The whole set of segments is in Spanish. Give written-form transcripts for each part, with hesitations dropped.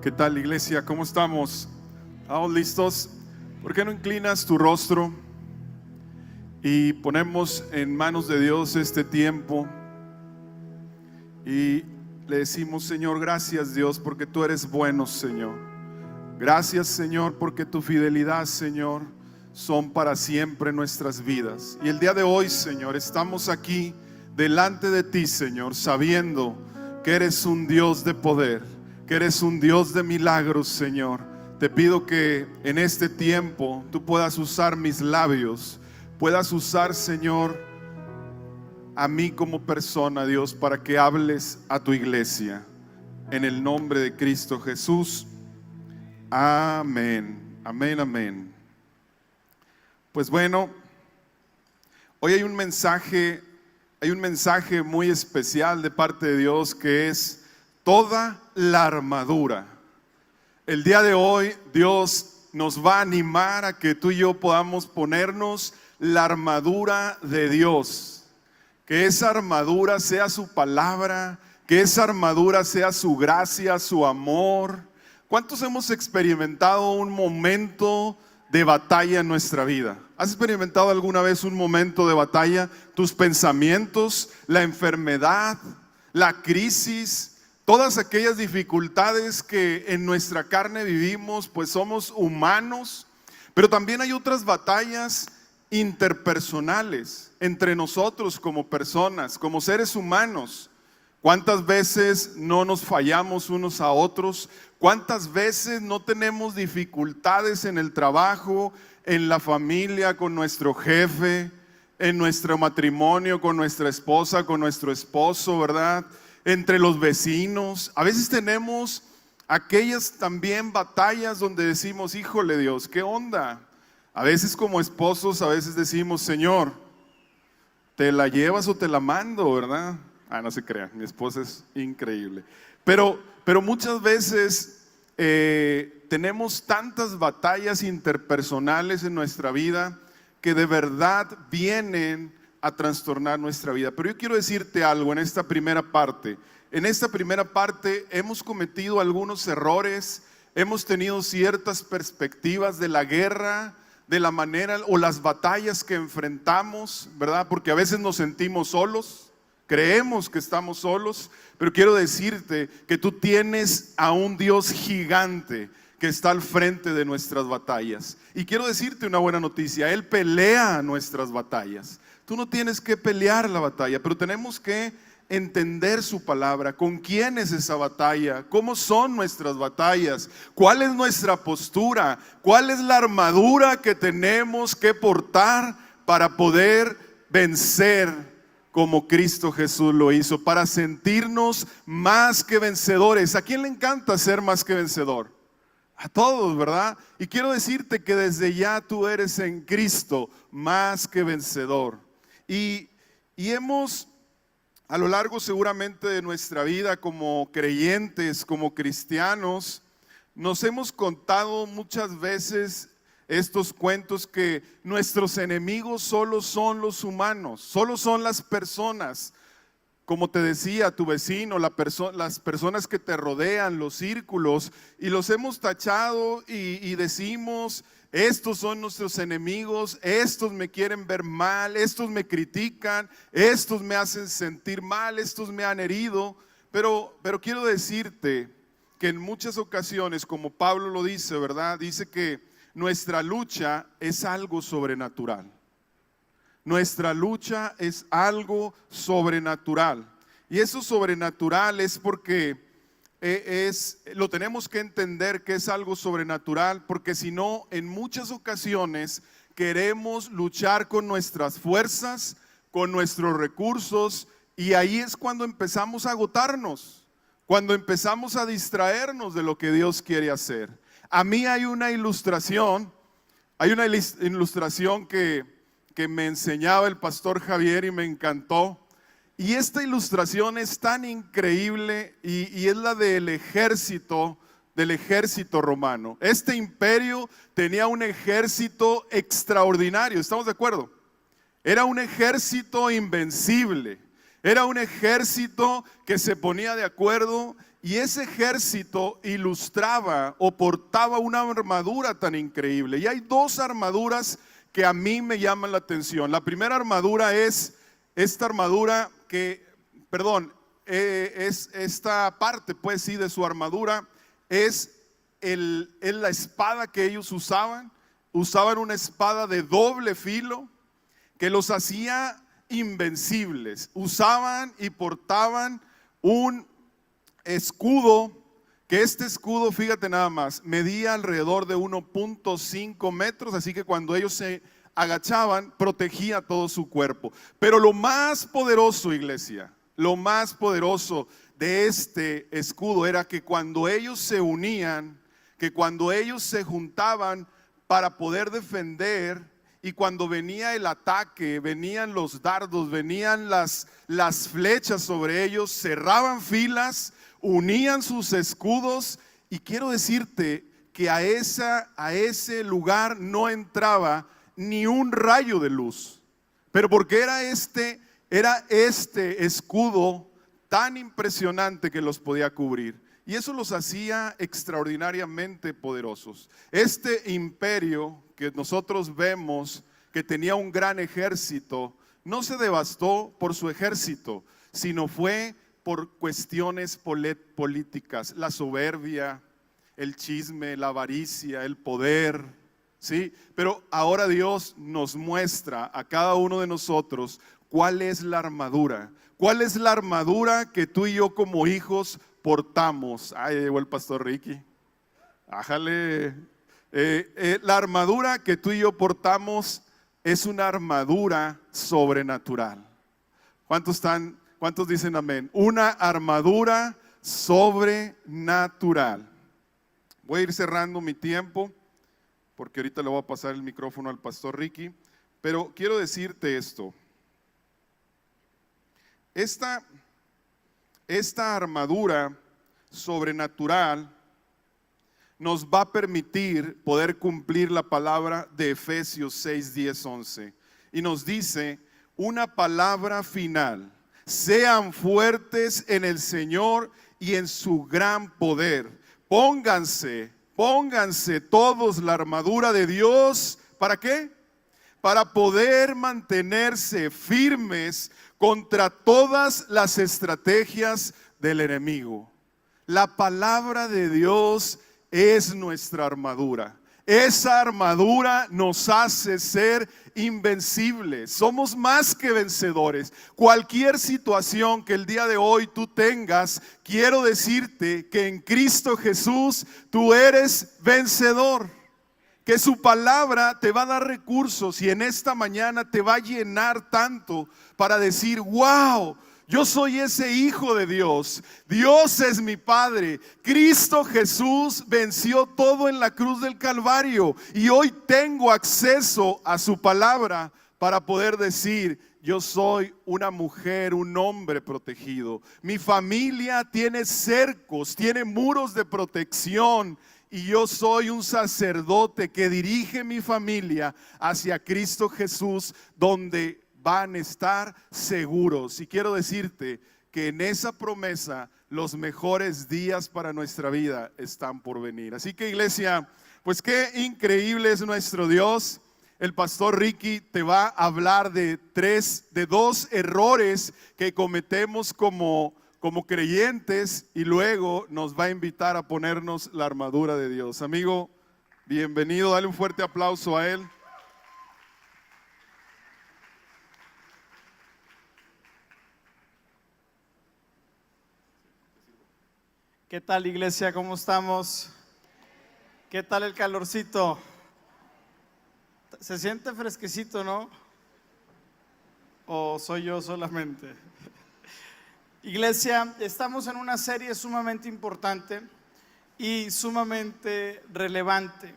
¿Qué tal, iglesia? ¿Cómo estamos? ¿Estamos listos? ¿Por qué no inclinas tu rostro y ponemos en manos de Dios este tiempo? Y le decimos: Señor, gracias, Dios, porque tú eres bueno, Señor. Gracias, Señor, porque tu fidelidad, Señor, son para siempre nuestras vidas. Y el día de hoy, Señor, estamos aquí delante de ti, Señor, sabiendo que eres un Dios de poder, que eres un Dios de milagros, Señor. Te pido que en este tiempo tú puedas usar mis labios, puedas usar, Señor, a mí como persona, Dios, para que hables a tu iglesia. En el nombre de Cristo Jesús. Amén, amén, amén. Pues bueno, hoy hay un mensaje muy especial de parte de Dios, que es toda la armadura. El día de hoy Dios nos va a animar a que tú y yo podamos ponernos la armadura de Dios. Que esa armadura sea su palabra, que esa armadura sea su gracia, su amor. ¿Cuántos hemos experimentado un momento de batalla en nuestra vida? ¿Has experimentado alguna vez un momento de batalla? Tus pensamientos, la enfermedad, la crisis, todas aquellas dificultades que en nuestra carne vivimos, pues somos humanos. Pero también hay otras batallas interpersonales entre nosotros como personas, como seres humanos. ¿Cuántas veces no nos fallamos unos a otros? ¿Cuántas veces no tenemos dificultades en el trabajo, en la familia, con nuestro jefe, en nuestro matrimonio, con nuestra esposa, con nuestro esposo, ¿verdad? Entre los vecinos. A veces tenemos aquellas también batallas donde decimos: híjole, Dios, ¿qué onda? A veces como esposos, a veces decimos: Señor, ¿te la llevas o te la mando, verdad? No se crean, mi esposa es increíble. Pero muchas veces tenemos tantas batallas interpersonales en nuestra vida que de verdad vienen a trastornar nuestra vida. Pero yo quiero decirte algo en esta primera parte. En esta primera parte hemos cometido algunos errores, hemos tenido ciertas perspectivas de la guerra, de la manera o las batallas que enfrentamos, ¿verdad? Porque a veces nos sentimos solos. Creemos que estamos solos, pero quiero decirte que tú tienes a un Dios gigante que está al frente de nuestras batallas. Y quiero decirte una buena noticia: Él pelea nuestras batallas. Tú no tienes que pelear la batalla, pero tenemos que entender su palabra. ¿Con quién es esa batalla? ¿Cómo son nuestras batallas? ¿Cuál es nuestra postura? ¿Cuál es la armadura que tenemos que portar para poder vencer como Cristo Jesús lo hizo, para sentirnos más que vencedores? ¿A quién le encanta ser más que vencedor? A todos, ¿verdad? Y quiero decirte que desde ya tú eres en Cristo más que vencedor. Y hemos, a lo largo seguramente de nuestra vida como creyentes, como cristianos, nos hemos contado muchas veces estos cuentos que nuestros enemigos solo son los humanos, solo son las personas. Como te decía, tu vecino, las personas que te rodean, los círculos, y los hemos tachado y decimos: estos son nuestros enemigos, estos me quieren ver mal, estos me critican, estos me hacen sentir mal, estos me han herido. Pero quiero decirte que en muchas ocasiones, como Pablo lo dice, ¿verdad? Dice que nuestra lucha es algo sobrenatural. Nuestra lucha es algo sobrenatural. Y eso sobrenatural es porque lo tenemos que entender que es algo sobrenatural, porque si no, en muchas ocasiones queremos luchar con nuestras fuerzas, con nuestros recursos, y ahí es cuando empezamos a agotarnos, cuando empezamos a distraernos de lo que Dios quiere hacer. A mí hay una ilustración que me enseñaba el pastor Javier y me encantó. Y esta ilustración es tan increíble y es la del ejército romano. Este imperio tenía un ejército extraordinario, ¿estamos de acuerdo? Era un ejército invencible. Era un ejército que se ponía de acuerdo Y ese ejército ilustraba o portaba una armadura tan increíble. Y hay dos armaduras que a mí me llaman la atención. La primera armadura es esta armadura es esta parte, pues sí, de su armadura, es la espada que ellos usaban. Usaban una espada de doble filo que los hacía invencibles. Usaban y portaban un escudo, que este escudo, fíjate nada más, medía alrededor de 1.5 metros, así que cuando ellos se agachaban, protegía todo su cuerpo. Pero lo más poderoso, iglesia, lo más poderoso de este escudo era que cuando ellos se unían, que cuando ellos se juntaban para poder defender, y cuando venía el ataque, venían los dardos, venían las flechas sobre ellos, cerraban filas, unían sus escudos, y quiero decirte que a ese lugar no entraba ni un rayo de luz. Pero porque era este escudo tan impresionante que los podía cubrir. Y eso los hacía extraordinariamente poderosos. Este imperio que nosotros vemos que tenía un gran ejército, no se devastó por su ejército, sino fue por cuestiones políticas, la soberbia, el chisme, la avaricia, el poder, ¿sí? Pero ahora Dios nos muestra a cada uno de nosotros cuál es la armadura. ¿Cuál es la armadura que tú y yo como hijos portamos? Ahí llegó el pastor Ricky. Ájale. La armadura que tú y yo portamos es una armadura sobrenatural. ¿Cuántos dicen amén? Una armadura sobrenatural. Voy a ir cerrando mi tiempo porque ahorita le voy a pasar el micrófono al pastor Ricky, pero quiero decirte esto. Esta armadura sobrenatural nos va a permitir poder cumplir la palabra de Efesios 6, 10, 11. Y nos dice una palabra final: sean fuertes en el Señor y en su gran poder. Pónganse todos la armadura de Dios. ¿Para qué? Para poder mantenerse firmes contra todas las estrategias del enemigo. La palabra de Dios es nuestra armadura. Esa armadura nos hace ser invencibles. Somos más que vencedores. Cualquier situación que el día de hoy tú tengas, quiero decirte que en Cristo Jesús tú eres vencedor. Que su palabra te va a dar recursos y en esta mañana te va a llenar tanto para decir: wow, yo soy ese hijo de Dios. Dios es mi Padre. Cristo Jesús venció todo en la cruz del Calvario y hoy tengo acceso a su palabra para poder decir: yo soy una mujer, un hombre protegido. Mi familia tiene cercos, tiene muros de protección. Y yo soy un sacerdote que dirige mi familia hacia Cristo Jesús, donde van a estar seguros. Y quiero decirte que en esa promesa los mejores días para nuestra vida están por venir. Así que, iglesia, pues qué increíble es nuestro Dios. El pastor Ricky te va a hablar de dos errores que cometemos como creyentes, y luego nos va a invitar a ponernos la armadura de Dios. Amigo, bienvenido, dale un fuerte aplauso a él. ¿Qué tal, iglesia? ¿Cómo estamos? ¿Qué tal el calorcito? Se siente fresquecito, ¿no? ¿O soy yo solamente? Iglesia, estamos en una serie sumamente importante y sumamente relevante,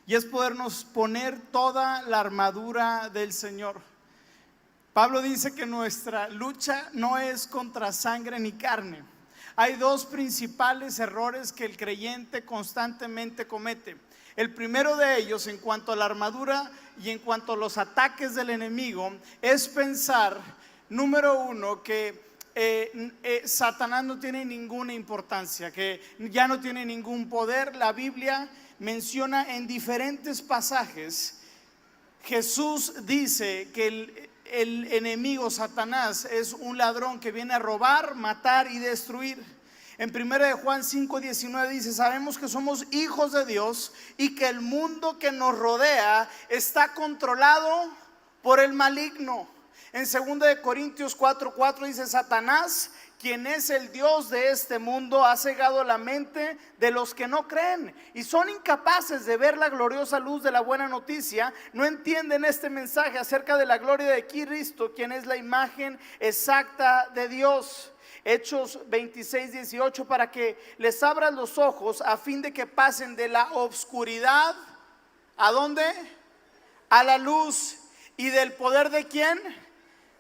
y es podernos poner toda la armadura del Señor. Pablo dice que nuestra lucha no es contra sangre ni carne. Hay dos principales errores que el creyente constantemente comete. El primero de ellos, en cuanto a la armadura y en cuanto a los ataques del enemigo, es pensar, número uno, que Satanás no tiene ninguna importancia, que ya no tiene ningún poder. La Biblia menciona en diferentes pasajes, Jesús dice que el enemigo Satanás es un ladrón que viene a robar, matar y destruir. En 1 Juan 5:19 dice: sabemos que somos hijos de Dios y que el mundo que nos rodea está controlado por el maligno. En 2 Corintios 4:4 dice: Satanás, quien es el Dios de este mundo, ha cegado la mente de los que no creen y son incapaces de ver la gloriosa luz de la buena noticia. No entienden este mensaje acerca de la gloria de Cristo, quien es la imagen exacta de Dios. Hechos 26:18: para que les abras los ojos a fin de que pasen de la obscuridad, ¿a dónde? A la luz. ¿Y del poder de quién?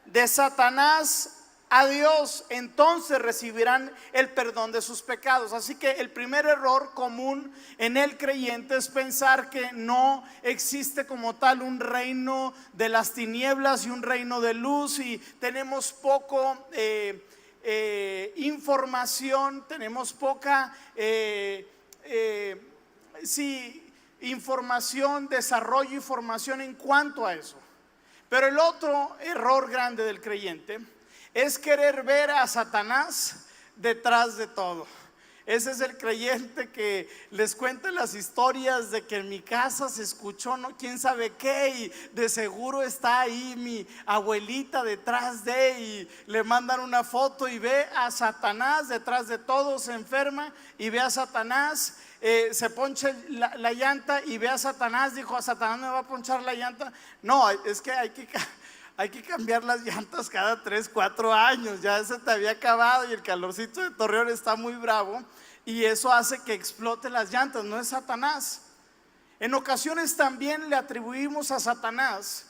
De Satanás a Dios. Entonces recibirán el perdón de sus pecados. Así que el primer error común en el creyente es pensar que no existe como tal un reino de las tinieblas y un reino de luz, y tenemos poco información, tenemos poca información, desarrollo y formación en cuanto a eso. Pero el otro error grande del creyente es querer ver a Satanás detrás de todo. Ese es el creyente que les cuenta las historias de que en mi casa se escuchó no quién sabe qué, y de seguro está ahí mi abuelita detrás de, y le mandan una foto y ve a Satanás detrás de todo. Se enferma y ve a Satanás, se poncha la llanta y ve a Satanás. Dijo: a Satanás me va a ponchar la llanta. No, es que hay que cambiar las llantas cada 3, 4 años. Ya se te había acabado y el calorcito de Torreón está muy bravo, y eso hace que explote las llantas. No es Satanás. En ocasiones también le atribuimos a Satanás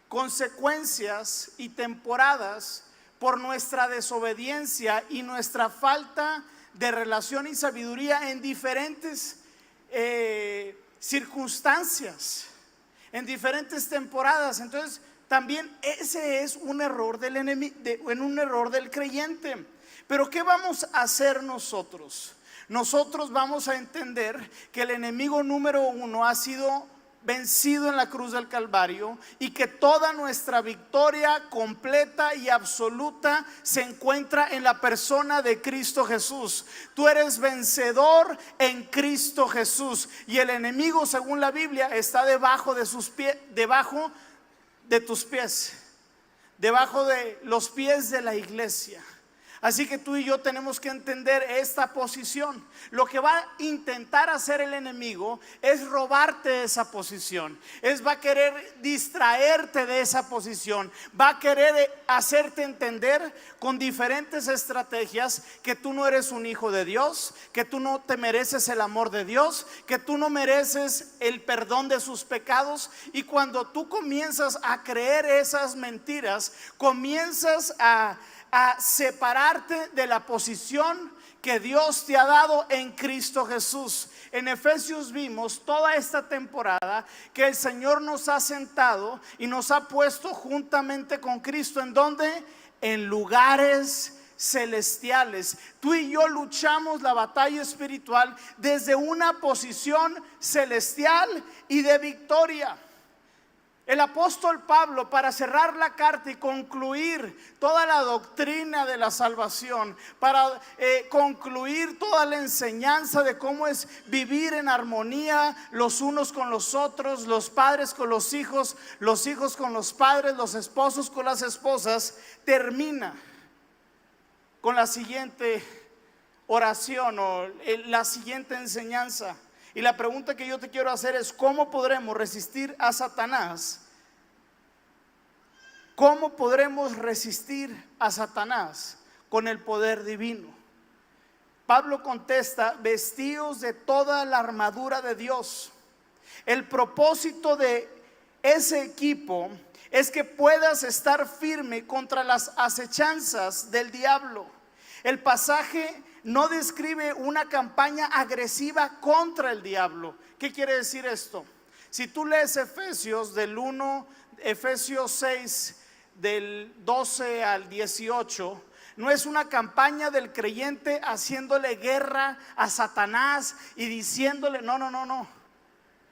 consecuencias y temporadas por nuestra desobediencia y nuestra falta de relación y sabiduría en diferentes circunstancias, en diferentes temporadas. Entonces también ese es un error del enemigo, un error del creyente. Pero ¿qué vamos a hacer nosotros? Nosotros vamos a entender que el enemigo número 1 ha sido vencido en la cruz del Calvario, y que toda nuestra victoria completa y absoluta se encuentra en la persona de Cristo Jesús. Tú eres vencedor en Cristo Jesús, y el enemigo, según la Biblia, está debajo de sus pies, debajo de tus pies, debajo de los pies de la iglesia. Así que tú y yo tenemos que entender esta posición. Lo que va a intentar hacer el enemigo es robarte esa posición, va a querer distraerte de esa posición, va a querer hacerte entender con diferentes estrategias que tú no eres un hijo de Dios, que tú no te mereces el amor de Dios, que tú no mereces el perdón de sus pecados. Y cuando tú comienzas a creer esas mentiras, comienzas a separarte de la posición que Dios te ha dado en Cristo Jesús. En Efesios vimos toda esta temporada que el Señor nos ha sentado y nos ha puesto juntamente con Cristo. ¿En dónde? En lugares celestiales. Tú y yo luchamos la batalla espiritual desde una posición celestial y de victoria. El apóstol Pablo, para cerrar la carta y concluir toda la doctrina de la salvación, para concluir toda la enseñanza de cómo es vivir en armonía los unos con los otros, los padres con los hijos con los padres, los esposos con las esposas, termina con la siguiente oración o la siguiente enseñanza. Y la pregunta que yo te quiero hacer es: ¿cómo podremos resistir a Satanás? ¿Cómo podremos resistir a Satanás con el poder divino? Pablo contesta: vestidos de toda la armadura de Dios. El propósito de ese equipo es que puedas estar firme contra las acechanzas del diablo. El pasaje no describe una campaña agresiva contra el diablo. ¿Qué quiere decir esto? Si tú lees Efesios 6 del 12 al 18, no es una campaña del creyente haciéndole guerra a Satanás y diciéndole, no.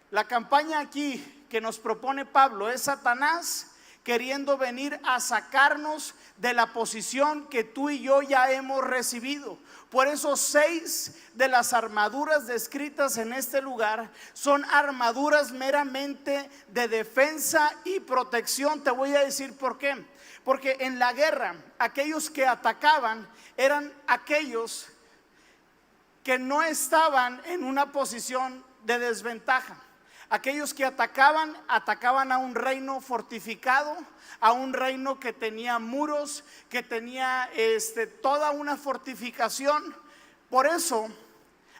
La campaña aquí que nos propone Pablo es Satanás queriendo venir a sacarnos de la posición que tú y yo ya hemos recibido. Por eso 6 de las armaduras descritas en este lugar son armaduras meramente de defensa y protección. Te voy a decir por qué. Porque en la guerra, aquellos que atacaban eran aquellos que no estaban en una posición de desventaja. Aquellos que atacaban a un reino fortificado, a un reino que tenía muros, que tenía toda una fortificación. Por eso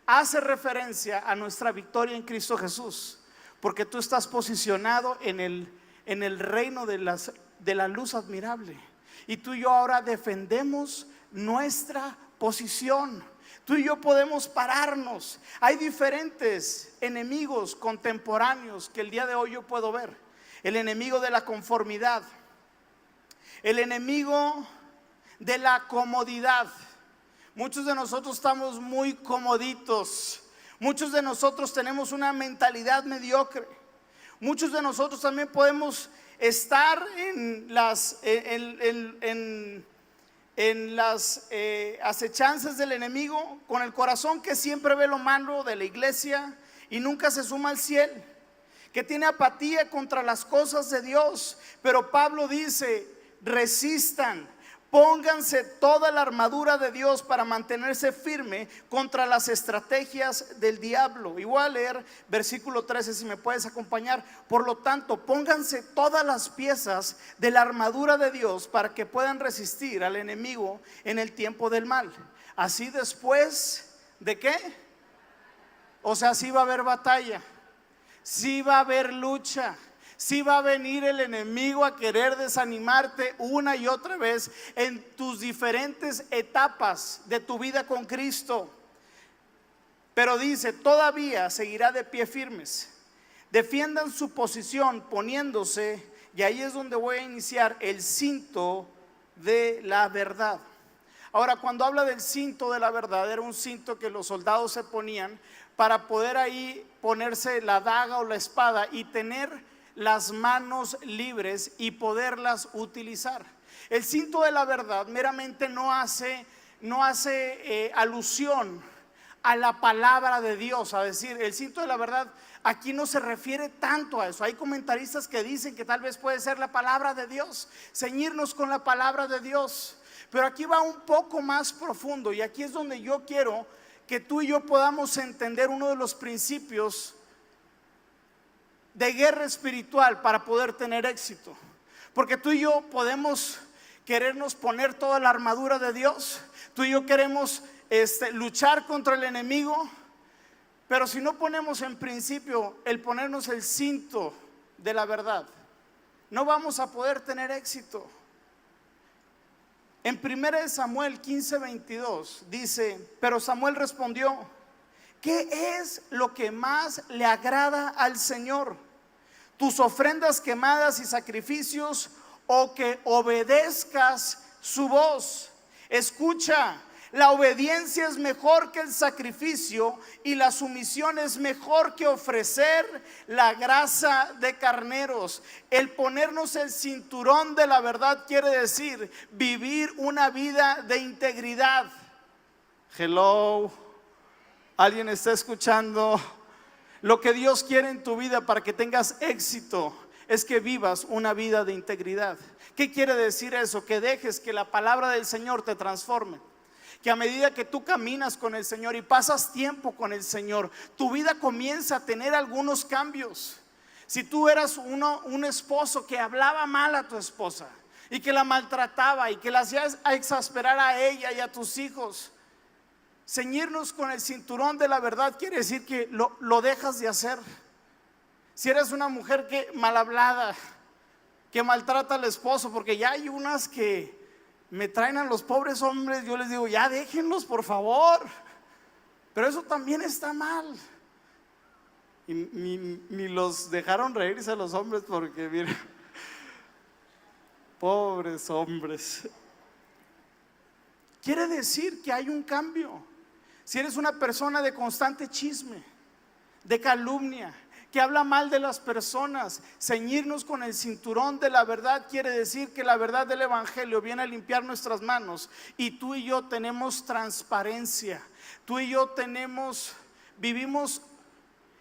hace referencia a nuestra victoria en Cristo Jesús, porque tú estás posicionado en el reino de la luz admirable. Y tú y yo ahora defendemos nuestra posición. Tú y yo podemos pararnos. Hay diferentes enemigos contemporáneos que el día de hoy yo puedo ver. El enemigo de la conformidad, el enemigo de la comodidad. Muchos de nosotros estamos muy comoditos. Muchos de nosotros tenemos una mentalidad mediocre. Muchos de nosotros también podemos estar en las acechanzas del enemigo, con el corazón que siempre ve lo malo de la iglesia y nunca se suma al cielo, que tiene apatía contra las cosas de Dios. Pero Pablo dice, resistan, pónganse toda la armadura de Dios para mantenerse firme contra las estrategias del diablo. Y voy a leer versículo 13, si me puedes acompañar. Por lo tanto, pónganse todas las piezas de la armadura de Dios para que puedan resistir al enemigo en el tiempo del mal. Así después ¿de qué? O sea, sí va a haber batalla, sí va a haber lucha. Sí va a venir el enemigo a querer desanimarte una y otra vez en tus diferentes etapas de tu vida con Cristo. Pero dice, todavía seguirá de pie firmes. Defiendan su posición poniéndose, y ahí es donde voy a iniciar, el cinto de la verdad. Ahora, cuando habla del cinto de la verdad, era un cinto que los soldados se ponían para poder ahí ponerse la daga o la espada y tener las manos libres y poderlas utilizar. El cinto de la verdad meramente no hace alusión a la palabra de Dios. A decir, el cinto de la verdad aquí no se refiere tanto a eso. Hay comentaristas que dicen que tal vez puede ser la palabra de Dios, ceñirnos con la palabra de Dios. Pero aquí va un poco más profundo, y aquí es donde yo quiero que tú y yo podamos entender uno de los principios de guerra espiritual para poder tener éxito. Porque tú y yo podemos querernos poner toda la armadura de Dios. Tú y yo queremos luchar contra el enemigo, pero si no ponemos en principio el ponernos el cinto de la verdad, no vamos a poder tener éxito. En 1 Samuel 15:22 dice, pero Samuel respondió, ¿qué es lo que más le agrada al Señor? ¿Tus ofrendas quemadas y sacrificios, o que obedezcas su voz? Escucha, la obediencia es mejor que el sacrificio, y la sumisión es mejor que ofrecer la grasa de carneros. El ponernos el cinturón de la verdad quiere decir vivir una vida de integridad. Hello, ¿alguien está escuchando? Lo que Dios quiere en tu vida para que tengas éxito es que vivas una vida de integridad. ¿Qué quiere decir eso? Que dejes que la palabra del Señor te transforme. Que a medida que tú caminas con el Señor y pasas tiempo con el Señor, tu vida comienza a tener algunos cambios. Si tú eras un esposo que hablaba mal a tu esposa y que la maltrataba y que la hacías a exasperar a ella y a tus hijos, ceñirnos con el cinturón de la verdad quiere decir que lo dejas de hacer. Si eres una mujer que mal hablada, que maltrata al esposo, porque ya hay unas que me traen a los pobres hombres, yo les digo, ya déjenlos por favor, pero eso también está mal. Y ni los dejaron reírse a los hombres, porque mira, pobres hombres. quiere decir que hay un cambio. Si eres una persona de constante chisme, de calumnia, que habla mal de las personas, ceñirnos con el cinturón de la verdad quiere decir que la verdad del evangelio viene a limpiar nuestras manos, y tú y yo tenemos transparencia. Tú y yo vivimos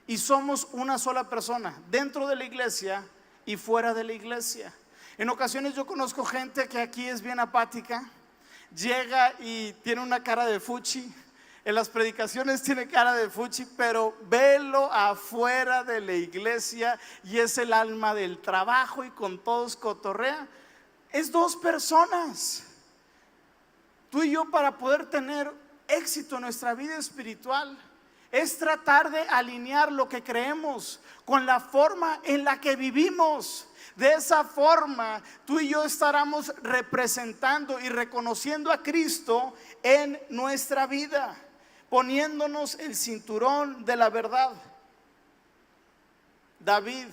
y somos una sola persona dentro de la iglesia y fuera de la iglesia. En ocasiones yo conozco gente que aquí es bien apática, llega y tiene una cara de fuchi. En las predicaciones tiene cara de fuchi, pero velo afuera de la iglesia y es el alma del trabajo y con todos cotorrea. Es dos personas. Tú y yo, para poder tener éxito en nuestra vida espiritual, es tratar de alinear lo que creemos con la forma en la que vivimos. De esa forma, tú y yo estaremos representando y reconociendo a Cristo en nuestra vida, poniéndonos el cinturón de la verdad. David,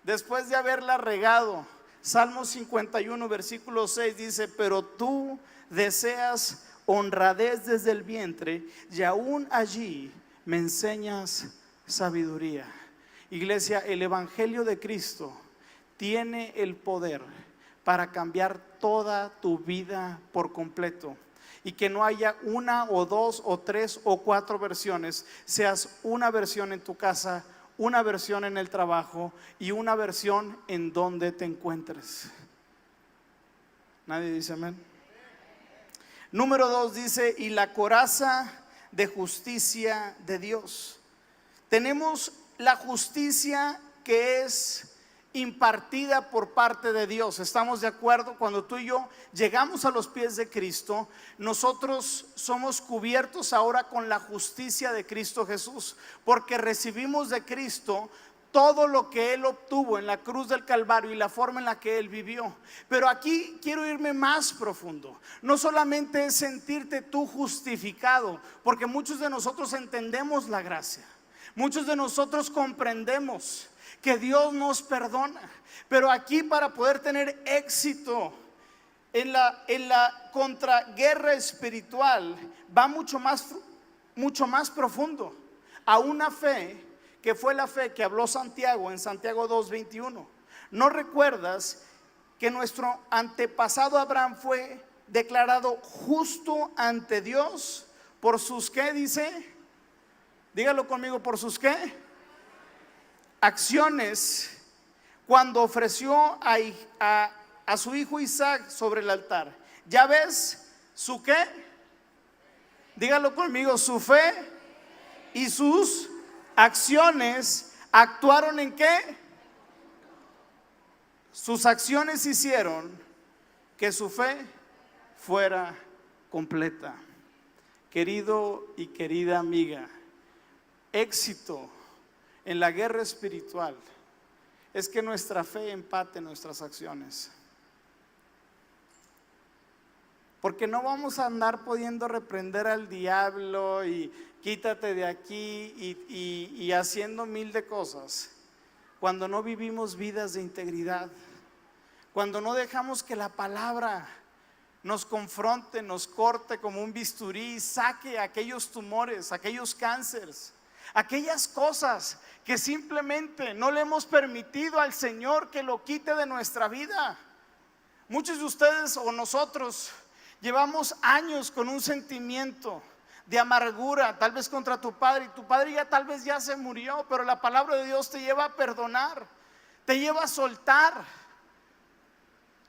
después de haberla regado, Salmo 51, versículo 6 dice: pero tú deseas honradez desde el vientre, y aún allí me enseñas sabiduría. Iglesia, el evangelio de Cristo tiene el poder para cambiar toda tu vida por completo, y que no haya una o dos o tres o cuatro versiones. Seas una versión en tu casa, una versión en el trabajo y una versión en donde te encuentres. Nadie dice amén. Número 2 dice: y la coraza de justicia de Dios. Tenemos la justicia que es impartida por parte de Dios. ¿Estamos de acuerdo? Cuando tú y yo llegamos a los pies de Cristo, nosotros somos cubiertos ahora con la justicia de Cristo Jesús, porque recibimos de Cristo todo lo que Él obtuvo en la cruz del Calvario y la forma en la que Él vivió. Pero aquí quiero irme más profundo. No solamente es sentirte tú justificado, porque muchos de nosotros entendemos la gracia, muchos de nosotros comprendemos que Dios nos perdona, pero aquí, para poder tener éxito en la contraguerra espiritual, va mucho más profundo, a una fe que fue la fe que habló Santiago en Santiago 2:21. ¿No recuerdas que nuestro antepasado Abraham fue declarado justo ante Dios por sus qué? Dice, dígalo conmigo, por sus qué acciones, cuando ofreció a su hijo Isaac sobre el altar. ¿Ya ves su qué? Dígalo conmigo, su fe y sus acciones actuaron en qué? Sus acciones hicieron que su fe fuera completa. Querido y querida amiga, éxito en la guerra espiritual es que nuestra fe empate nuestras acciones. Porque no vamos a andar pudiendo reprender al diablo y quítate de aquí y haciendo mil de cosas, cuando no vivimos vidas de integridad, cuando no dejamos que la palabra nos confronte, nos corte como un bisturí, saque aquellos tumores, aquellos cánceres, aquellas cosas que simplemente no le hemos permitido al Señor que lo quite de nuestra vida. Muchos de ustedes o nosotros llevamos años con un sentimiento de amargura, tal vez contra tu padre, y tu padre ya tal vez ya se murió, pero la palabra de Dios te lleva a perdonar, te lleva a soltar.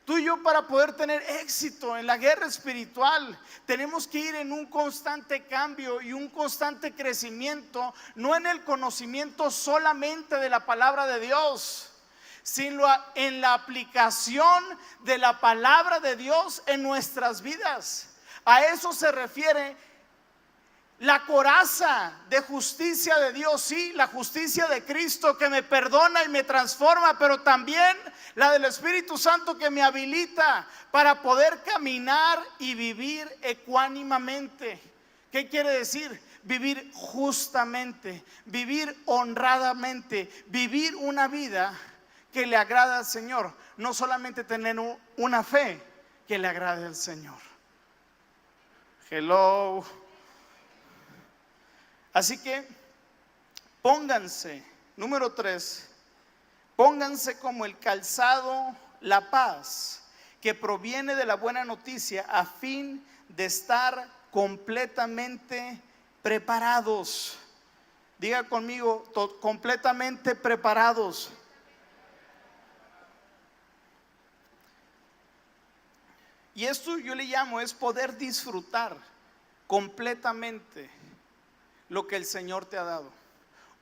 Tú y yo, para poder tener éxito en la guerra espiritual, tenemos que ir en un constante cambio y un constante crecimiento, no en el conocimiento solamente de la palabra de Dios, sino en la aplicación de la palabra de Dios en nuestras vidas. A eso se refiere la coraza de justicia de Dios. Sí, la justicia de Cristo que me perdona y me transforma, pero también la del Espíritu Santo que me habilita para poder caminar y vivir ecuánimamente. ¿Qué quiere decir? Vivir justamente, vivir honradamente, vivir una vida que le agrada al Señor. No solamente tener una fe que le agrade al Señor. Hello. Así que pónganse, número 3, pónganse como el calzado la paz que proviene de la buena noticia, a fin de estar completamente preparados. Diga conmigo, completamente preparados. Y esto yo le llamo es poder disfrutar completamente lo que el Señor te ha dado.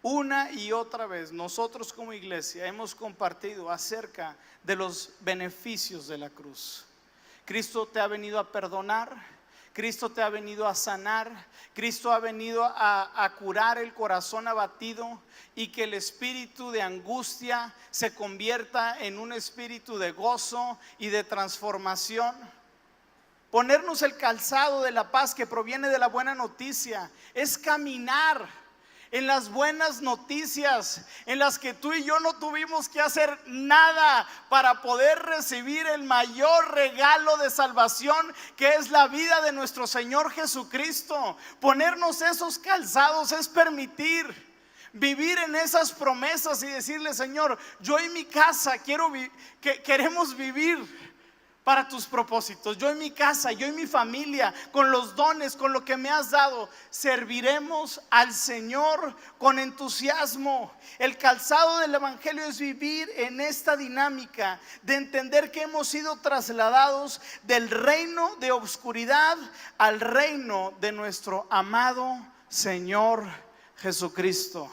Una y otra vez nosotros como iglesia hemos compartido acerca de los beneficios de la cruz. Cristo te ha venido a perdonar, Cristo te ha venido a sanar, Cristo ha venido a curar el corazón abatido y que el espíritu de angustia se convierta en un espíritu de gozo y de transformación. Ponernos el calzado de la paz que proviene de la buena noticia es caminar en las buenas noticias, en las que tú y yo no tuvimos que hacer nada para poder recibir el mayor regalo de salvación, que es la vida de nuestro Señor Jesucristo. Ponernos esos calzados es permitir vivir en esas promesas y decirle: Señor, yo y mi casa queremos vivir para tus propósitos. Yo en mi casa, yo y mi familia, con los dones, con lo que me has dado, serviremos al Señor con entusiasmo. El calzado del evangelio es vivir en esta dinámica de entender que hemos sido trasladados del reino de oscuridad al reino de nuestro amado Señor Jesucristo.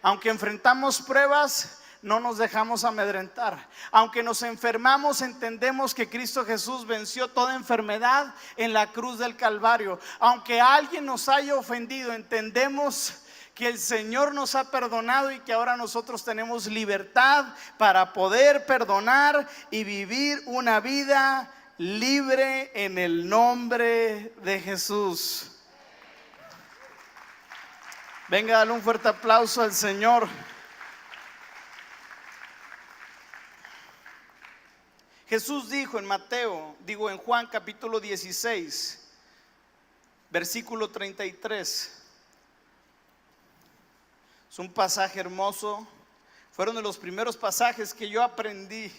Aunque enfrentamos pruebas, no nos dejamos amedrentar. Aunque nos enfermamos, entendemos que Cristo Jesús venció toda enfermedad en la cruz del Calvario. Aunque alguien nos haya ofendido, entendemos que el Señor nos ha perdonado y que ahora nosotros tenemos libertad para poder perdonar y vivir una vida libre en el nombre de Jesús. Venga, dale un fuerte aplauso al Señor. Jesús dijo en Juan capítulo 16, versículo 33. Es un pasaje hermoso. Fueron de los primeros pasajes que yo aprendí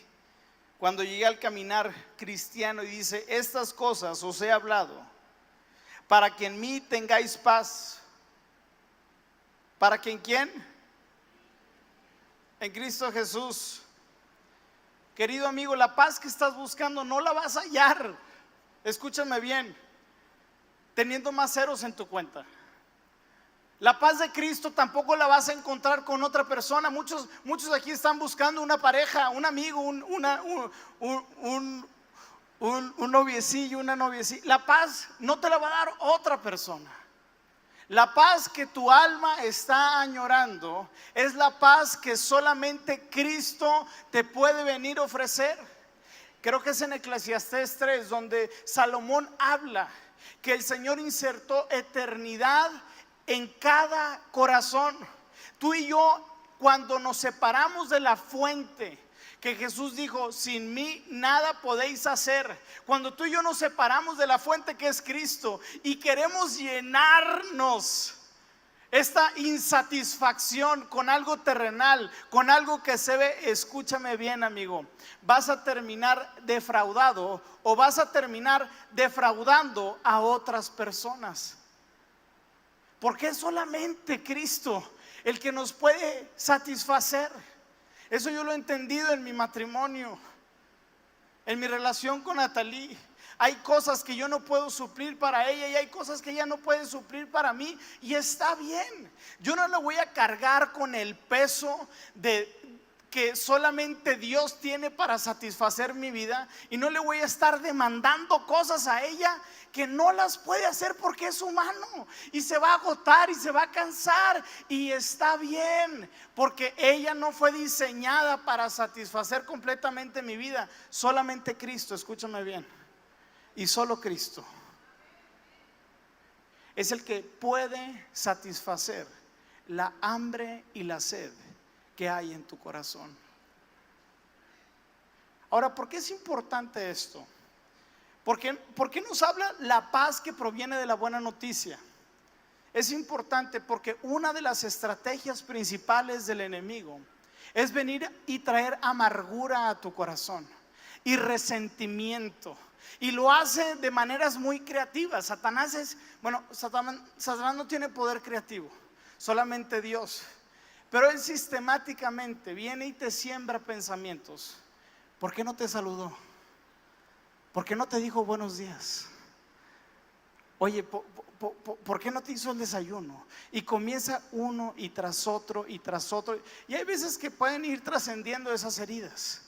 cuando llegué al caminar cristiano, y dice: estas cosas os he hablado para que en mí tengáis paz. ¿Para que en quién? En Cristo Jesús. Querido amigo, la paz que estás buscando no la vas a hallar, escúchame bien, teniendo más ceros en tu cuenta. La paz de Cristo tampoco la vas a encontrar con otra persona. Muchos aquí están buscando una pareja, un amigo, un noviecillo, una noviecilla. La paz no te la va a dar otra persona. La paz que tu alma está añorando es la paz que solamente Cristo te puede venir a ofrecer. Creo que es en Eclesiastés 3 donde Salomón habla que el Señor insertó eternidad en cada corazón. Tú y yo, cuando nos separamos de la fuente, que Jesús dijo: sin mí nada podéis hacer. Cuando tú y yo nos separamos de la fuente que es Cristo y queremos llenarnos esta insatisfacción con algo terrenal, con algo que se ve, escúchame bien, amigo, vas a terminar defraudado o vas a terminar defraudando a otras personas. Porque es solamente Cristo el que nos puede satisfacer. Eso yo lo he entendido en mi matrimonio, en mi relación con Natalie. Hay cosas que yo no puedo suplir para ella y hay cosas que ella no puede suplir para mí, y está bien. Yo no le voy a cargar con el peso que solamente Dios tiene para satisfacer mi vida, y no le voy a estar demandando cosas a ella que no las puede hacer porque es humano y se va a agotar y se va a cansar, y está bien, porque ella no fue diseñada para satisfacer completamente mi vida. Solamente Cristo, escúchame bien, y solo Cristo es el que puede satisfacer la hambre y la sed que hay en tu corazón. Ahora, ¿por qué es importante esto? ¿Por qué nos habla la paz que proviene de la buena noticia? Es importante porque una de las estrategias principales del enemigo es venir y traer amargura a tu corazón y resentimiento. Y lo hace de maneras muy creativas. Satanás no tiene poder creativo, solamente Dios. Pero él sistemáticamente viene y te siembra pensamientos. ¿Por qué no te saludó? ¿Por qué no te dijo buenos días? Oye, ¿por qué no te hizo el desayuno? Y comienza uno y tras otro y tras otro. Y hay veces que pueden ir trascendiendo esas heridas,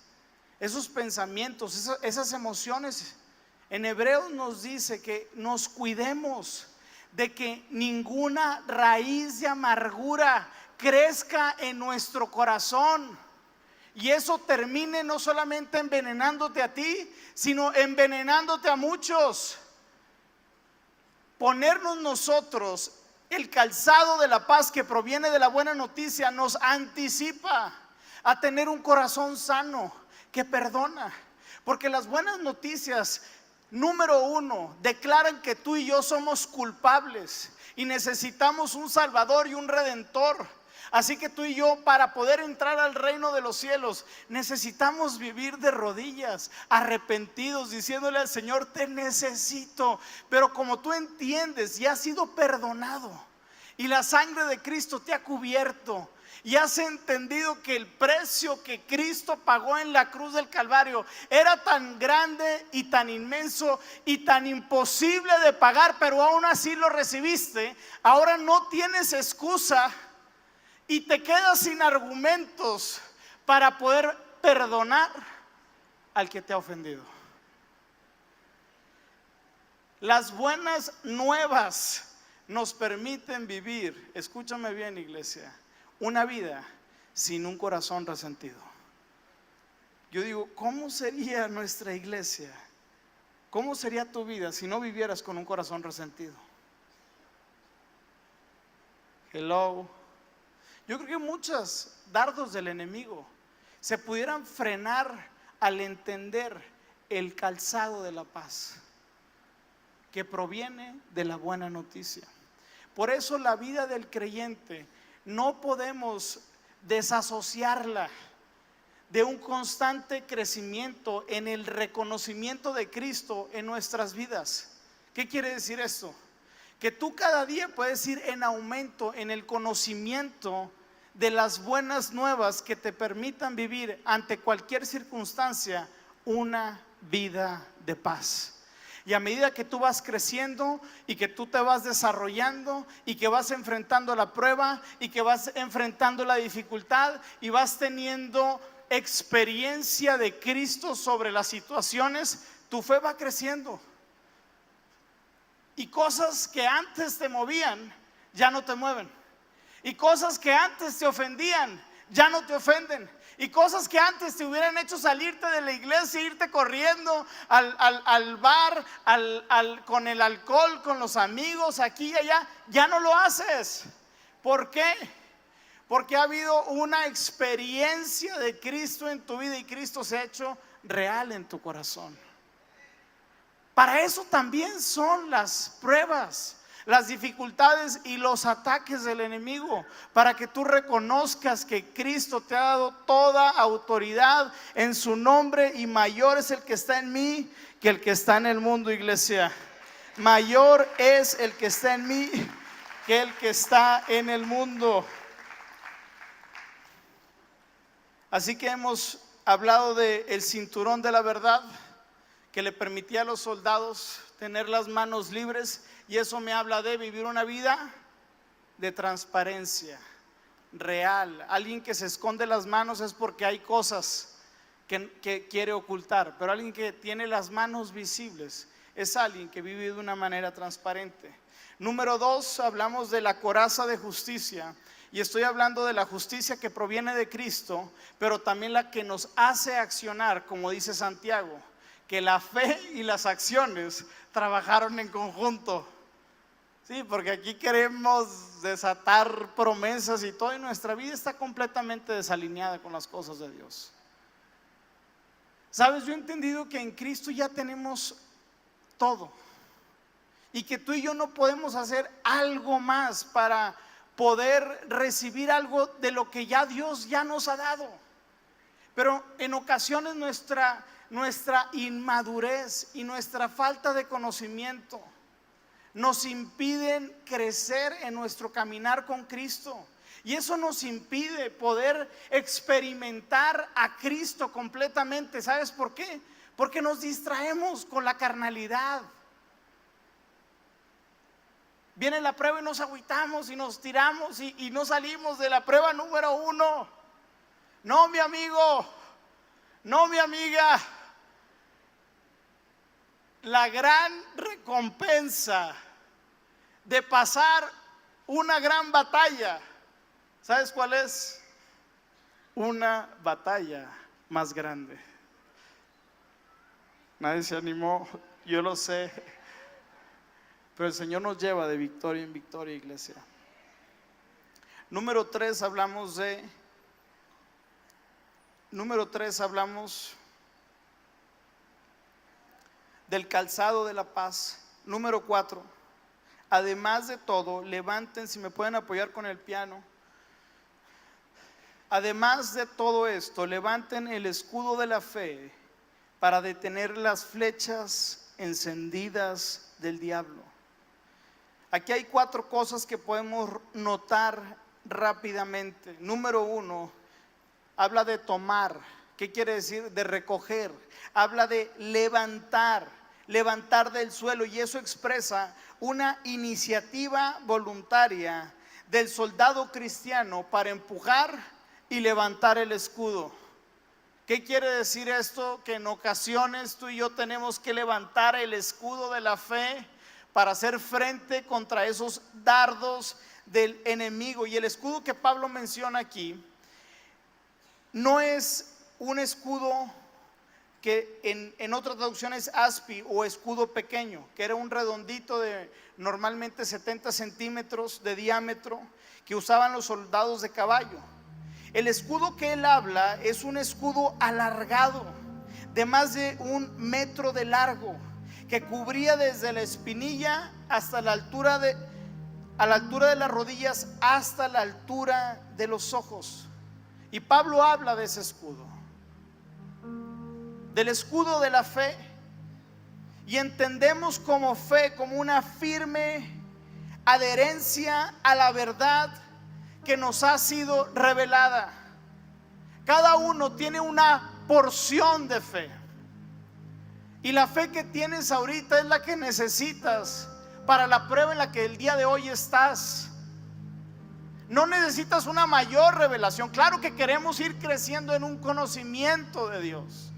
esos pensamientos, esas emociones. En Hebreos nos dice que nos cuidemos de que ninguna raíz de amargura crezca en nuestro corazón, y eso termine no solamente envenenándote a ti, sino envenenándote a muchos. Ponernos nosotros el calzado de la paz que proviene de la buena noticia nos anticipa a tener un corazón sano que perdona, porque las buenas noticias, número uno, declaran que tú y yo somos culpables y necesitamos un Salvador y un Redentor. Así que tú y yo, para poder entrar al reino de los cielos, necesitamos vivir de rodillas, arrepentidos, diciéndole al Señor: te necesito. Pero como tú entiendes y has sido perdonado y la sangre de Cristo te ha cubierto, y has entendido que el precio que Cristo pagó en la cruz del Calvario era tan grande y tan inmenso y tan imposible de pagar, pero aún así lo recibiste, ahora no tienes excusa y te quedas sin argumentos para poder perdonar al que te ha ofendido. Las buenas nuevas nos permiten vivir, escúchame bien, iglesia, una vida sin un corazón resentido. Yo digo, ¿cómo sería nuestra iglesia? ¿Cómo sería tu vida si no vivieras con un corazón resentido? Hello. Yo creo que muchos dardos del enemigo se pudieran frenar al entender el calzado de la paz que proviene de la buena noticia. Por eso la vida del creyente no podemos desasociarla de un constante crecimiento en el reconocimiento de Cristo en nuestras vidas. ¿Qué quiere decir esto? Que tú cada día puedes ir en aumento en el conocimiento de las buenas nuevas que te permitan vivir ante cualquier circunstancia una vida de paz. Y a medida que tú vas creciendo y que tú te vas desarrollando y que vas enfrentando la prueba y que vas enfrentando la dificultad y vas teniendo experiencia de Cristo sobre las situaciones, tu fe va creciendo. Y cosas que antes te movían ya no te mueven. Y cosas que antes te ofendían ya no te ofenden. Y cosas que antes te hubieran hecho salirte de la iglesia, irte corriendo al bar, con el alcohol, con los amigos, aquí y allá, ya no lo haces. ¿Por qué? Porque ha habido una experiencia de Cristo en tu vida y Cristo se ha hecho real en tu corazón. Para eso también son las pruebas, las dificultades y los ataques del enemigo, para que tú reconozcas que Cristo te ha dado toda autoridad en su nombre, y mayor es el que está en mí que el que está en el mundo, iglesia. Mayor es el que está en mí que el que está en el mundo. Así que hemos hablado del cinturón de la verdad que le permitía a los soldados tener las manos libres, y eso me habla de vivir una vida de transparencia real. Alguien que se esconde las manos es porque hay cosas que quiere ocultar, pero alguien que tiene las manos visibles es alguien que vive de una manera transparente. Número 2, hablamos de la coraza de justicia, y estoy hablando de la justicia que proviene de Cristo, pero también la que nos hace accionar, como dice Santiago, que la fe y las acciones trabajaron en conjunto. Sí, porque aquí queremos desatar promesas y todo, y nuestra vida está completamente desalineada con las cosas de Dios. Sabes, yo he entendido que en Cristo ya tenemos todo. Y que tú y yo no podemos hacer algo más para poder recibir algo de lo que ya Dios ya nos ha dado. Pero en ocasiones nuestra inmadurez y nuestra falta de conocimiento nos impiden crecer en nuestro caminar con Cristo. Y eso nos impide poder experimentar a Cristo completamente. ¿Sabes por qué? Porque nos distraemos con la carnalidad. Viene la prueba y nos agüitamos y nos tiramos y no salimos de la prueba número 1. No, mi amigo, no, mi amiga. La gran recompensa de pasar una gran batalla, ¿sabes cuál es? Una batalla más grande. Nadie se animó, yo lo sé, pero el Señor nos lleva de victoria en victoria, iglesia. Número 3 hablamos del calzado de la paz. Número 4, además de todo, levanten, si me pueden apoyar con el piano. Además de todo esto, levanten el escudo de la fe para detener las flechas encendidas del diablo. Aquí hay 4 cosas que podemos notar rápidamente. Número 1, habla de tomar. ¿Qué quiere decir? De recoger. Habla de levantar del suelo, y eso expresa una iniciativa voluntaria del soldado cristiano para empujar y levantar el escudo. ¿Qué quiere decir esto? Que en ocasiones tú y yo tenemos que levantar el escudo de la fe para hacer frente contra esos dardos del enemigo. Y el escudo que Pablo menciona aquí no es un escudo que en otras traducciones aspi o escudo pequeño, que era un redondito de normalmente 70 centímetros de diámetro que usaban los soldados de caballo. El escudo que él habla es un escudo alargado de más de 1 metro de largo, que cubría desde la espinilla hasta a la altura de las rodillas hasta la altura de los ojos. Y Pablo habla de ese escudo, del escudo de la fe, y entendemos como fe como una firme adherencia a la verdad que nos ha sido revelada. Cada uno tiene una porción de fe, y la fe que tienes ahorita es la que necesitas para la prueba en la que el día de hoy estás. No necesitas una mayor revelación. Claro que queremos ir creciendo en un conocimiento de Dios,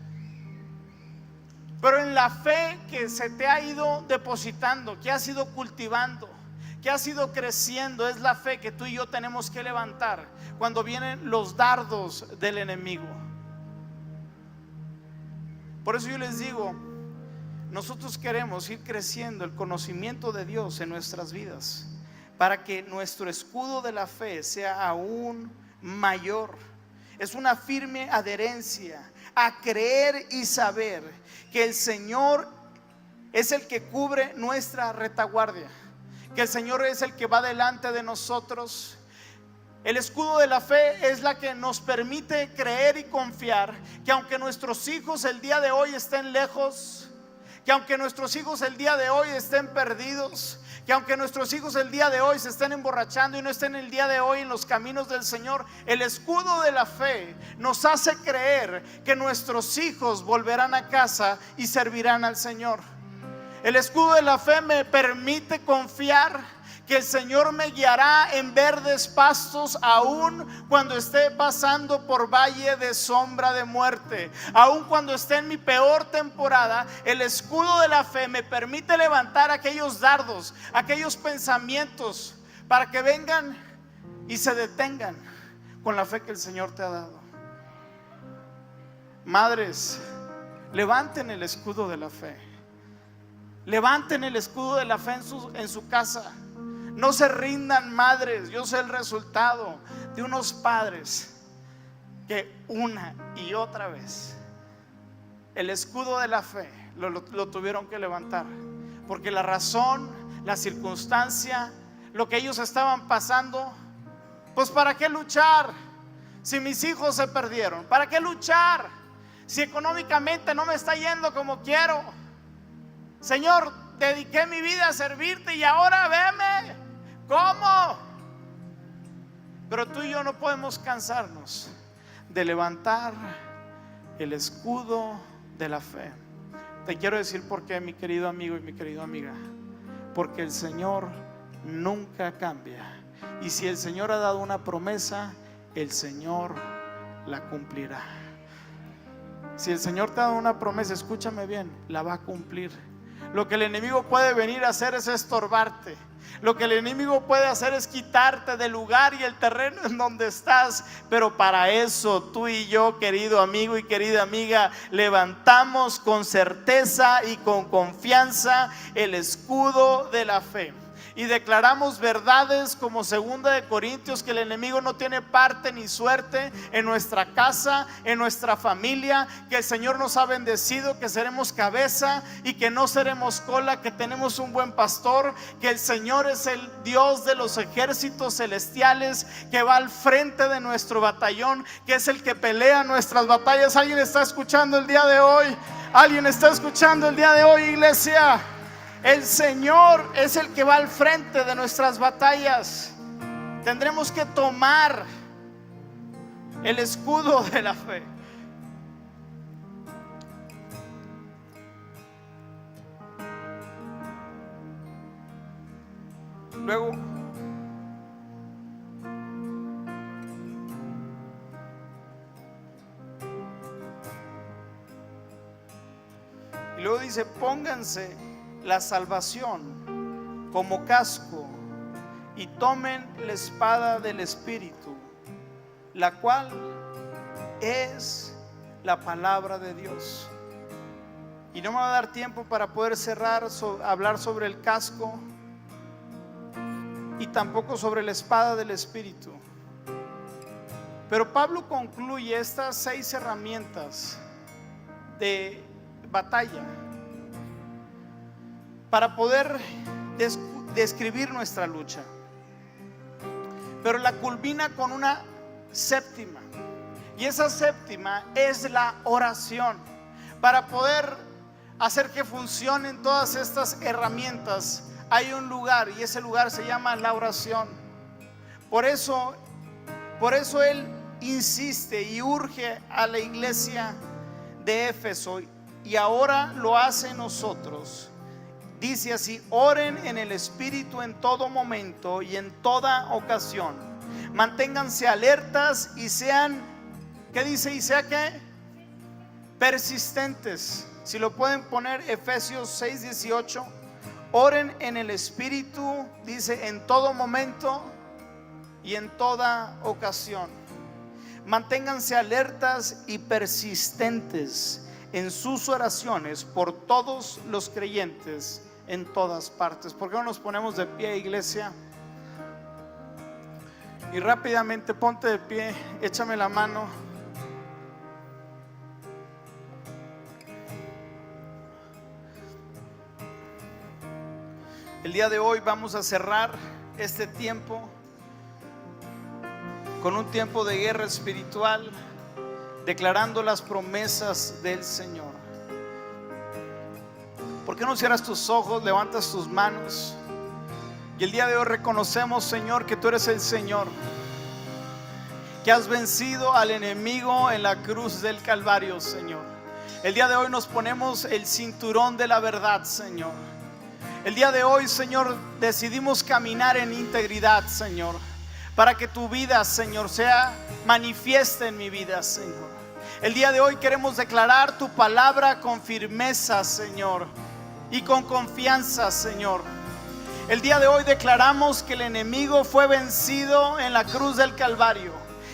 pero en la fe que se te ha ido depositando, que has ido cultivando, que has ido creciendo, es la fe que tú y yo tenemos que levantar cuando vienen los dardos del enemigo. Por eso yo les digo, nosotros queremos ir creciendo el conocimiento de Dios en nuestras vidas, para que nuestro escudo de la fe sea aún mayor. Es una firme adherencia a creer y saber que el Señor es el que cubre nuestra retaguardia, que el Señor es el que va delante de nosotros. El escudo de la fe es la que nos permite creer y confiar que aunque nuestros hijos el día de hoy estén lejos, que aunque nuestros hijos el día de hoy estén perdidos, que aunque nuestros hijos el día de hoy se estén emborrachando y no estén el día de hoy en los caminos del Señor, el escudo de la fe nos hace creer que nuestros hijos volverán a casa y servirán al Señor. El escudo de la fe me permite confiar que el Señor me guiará en verdes pastos, aun cuando esté pasando por valle de sombra de muerte, aun cuando esté en mi peor temporada. El escudo de la fe me permite levantar aquellos dardos, aquellos pensamientos, para que vengan y se detengan con la fe que el Señor te ha dado. Madres, levanten el escudo de la fe. Levanten el escudo de la fe en su casa. No se rindan, madres. Yo sé el resultado de unos padres que una y otra vez el escudo de la fe lo tuvieron que levantar, porque la razón, la circunstancia, lo que ellos estaban pasando, pues ¿para qué luchar si mis hijos se perdieron? ¿Para qué luchar si económicamente no me está yendo como quiero? Señor, dediqué mi vida a servirte y ahora veme. ¿Cómo? Pero tú y yo no podemos cansarnos de levantar el escudo de la fe. Te quiero decir por qué, mi querido amigo y mi querida amiga. Porque el Señor nunca cambia. Y si el Señor ha dado una promesa, el Señor la cumplirá. Si el Señor te ha dado una promesa, escúchame bien, la va a cumplir. Lo que el enemigo puede venir a hacer es estorbarte. Lo que el enemigo puede hacer es quitarte del lugar y el terreno en donde estás. Pero para eso tú y yo, querido amigo y querida amiga, levantamos con certeza y con confianza el escudo de la fe. Y declaramos verdades como 2 de Corintios, que el enemigo no tiene parte ni suerte en nuestra casa, en nuestra familia, que el Señor nos ha bendecido, que seremos cabeza y que no seremos cola, que tenemos un buen pastor, que el Señor es el Dios de los ejércitos celestiales, que va al frente de nuestro batallón, que es el que pelea nuestras batallas. ¿Alguien está escuchando el día de hoy? ¿Alguien está escuchando el día de hoy, iglesia? El Señor es el que va al frente de nuestras batallas. Tendremos que tomar el escudo de la fe. Luego, dice: pónganse la salvación como casco y tomen la espada del Espíritu, la cual es la palabra de Dios. Y no me va a dar tiempo para poder hablar sobre el casco y tampoco sobre la espada del Espíritu. Pero Pablo concluye estas 6 herramientas de batalla para poder describir nuestra lucha. Pero la culmina con una séptima, y esa séptima es la oración. Para poder hacer que funcionen todas estas herramientas, hay un lugar, y ese lugar se llama la oración. Por eso él insiste y urge a la iglesia de Éfeso, y ahora lo hace nosotros. Dice así: oren en el Espíritu en todo momento y en toda ocasión. Manténganse alertas y sean, ¿qué dice? ¿Y sea qué? Persistentes. Si lo pueden poner, Efesios 6:18. Oren en el Espíritu, dice, en todo momento y en toda ocasión. Manténganse alertas y persistentes en sus oraciones por todos los creyentes en todas partes. ¿Por qué no nos ponemos de pie, iglesia? Y rápidamente ponte de pie, échame la mano. El día de hoy vamos a cerrar este tiempo con un tiempo de guerra espiritual, declarando las promesas del Señor. ¿Por qué no cierras tus ojos, levantas tus manos? Y el día de hoy reconocemos, Señor, que tú eres el Señor, que has vencido al enemigo en la cruz del Calvario, Señor. El día de hoy nos ponemos el cinturón de la verdad, Señor. El día de hoy, Señor, decidimos caminar en integridad, Señor, para que tu vida, Señor, sea manifiesta en mi vida, Señor. El día de hoy queremos declarar tu palabra con firmeza, Señor, y con confianza, Señor. El día de hoy declaramos que el enemigo fue vencido en la cruz del Calvario,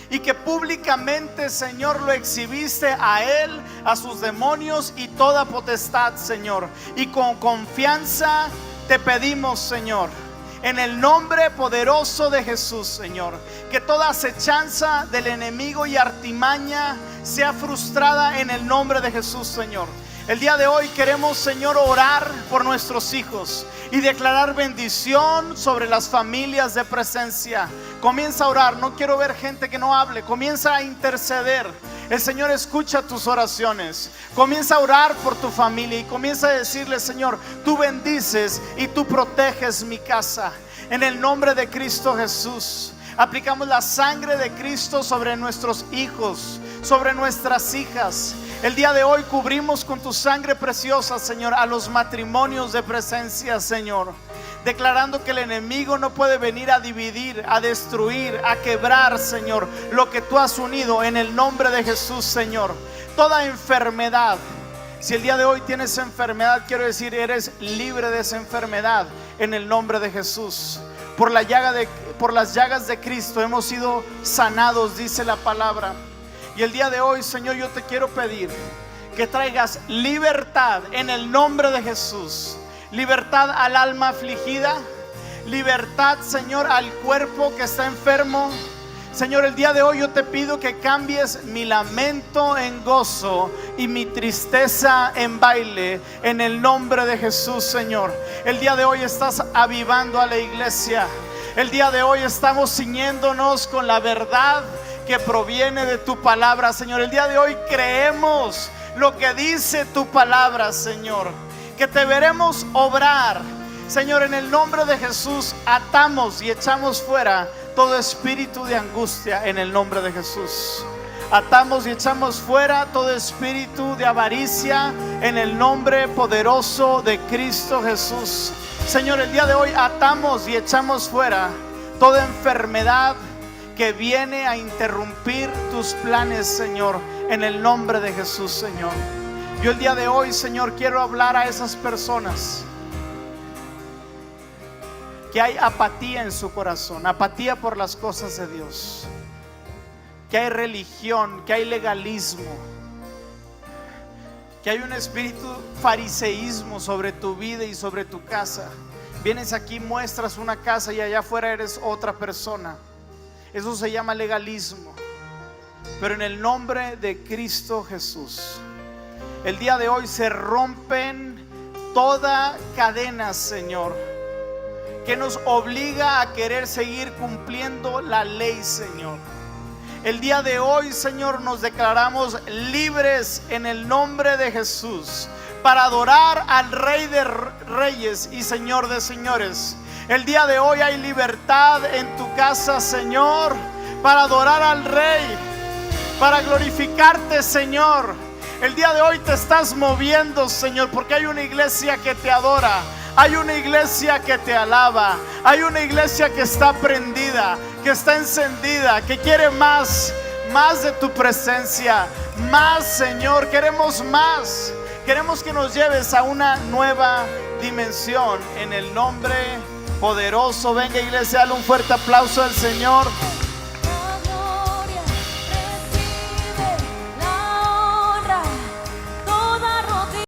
y que públicamente, Señor, lo exhibiste a él, a sus demonios y toda potestad, Señor. Y con confianza te pedimos, Señor, en el nombre poderoso de Jesús, Señor, que toda acechanza del enemigo y artimaña sea frustrada en el nombre de Jesús, Señor. El día de hoy queremos, Señor, orar por nuestros hijos y declarar bendición sobre las familias de Presencia. Comienza a orar, no quiero ver gente que no hable, comienza a interceder. El Señor escucha tus oraciones. Comienza a orar por tu familia y comienza a decirle: Señor, tú bendices y tú proteges mi casa. En el nombre de Cristo Jesús, aplicamos la sangre de Cristo sobre nuestros hijos, sobre nuestras hijas. El día de hoy cubrimos con tu sangre preciosa, Señor, a los matrimonios de Presencia, Señor, declarando que el enemigo no puede venir a dividir, a destruir, a quebrar, Señor, lo que tú has unido en el nombre de Jesús, Señor. Toda enfermedad, si el día de hoy tienes enfermedad, quiero decir, eres libre de esa enfermedad en el nombre de Jesús. Por las llagas de Cristo hemos sido sanados, dice la palabra. Y el día de hoy, Señor, yo te quiero pedir que traigas libertad en el nombre de Jesús. Libertad al alma afligida, libertad, Señor, al cuerpo que está enfermo. Señor, el día de hoy yo te pido que cambies mi lamento en gozo y mi tristeza en baile en el nombre de Jesús, Señor. El día de hoy estás avivando a la iglesia. El día de hoy estamos ciñéndonos con la verdad que proviene de tu palabra, Señor. El día de hoy creemos lo que dice tu palabra, Señor, que te veremos obrar. Señor, en el nombre de Jesús atamos y echamos fuera todo espíritu de angustia en el nombre de Jesús. Atamos y echamos fuera todo espíritu de avaricia en el nombre poderoso de Cristo Jesús. Señor, el día de hoy atamos y echamos fuera toda enfermedad que viene a interrumpir tus planes, Señor, en el nombre de Jesús, Señor. Yo el día de hoy, Señor, quiero hablar a esas personas que hay apatía en su corazón, apatía por las cosas de Dios, que hay religión, que hay legalismo, que hay un espíritu fariseísmo sobre tu vida y sobre tu casa. Vienes aquí, muestras una casa y allá afuera eres otra persona. Eso se llama legalismo. Pero en el nombre de Cristo Jesús, el día de hoy se rompen toda cadena, Señor, que nos obliga a querer seguir cumpliendo la ley, Señor. El día de hoy, Señor, nos declaramos libres en el nombre de Jesús para adorar al Rey de Reyes y Señor de Señores. El día de hoy hay libertad en tu casa, Señor, para adorar al Rey, para glorificarte, Señor. El día de hoy te estás moviendo, Señor, porque hay una iglesia que te adora, hay una iglesia que te alaba, hay una iglesia que está prendida, que está encendida, que quiere más de tu presencia, más, Señor, queremos más. Queremos que nos lleves a una nueva dimensión en el nombre poderoso. Venga, iglesia, dale un fuerte aplauso al Señor.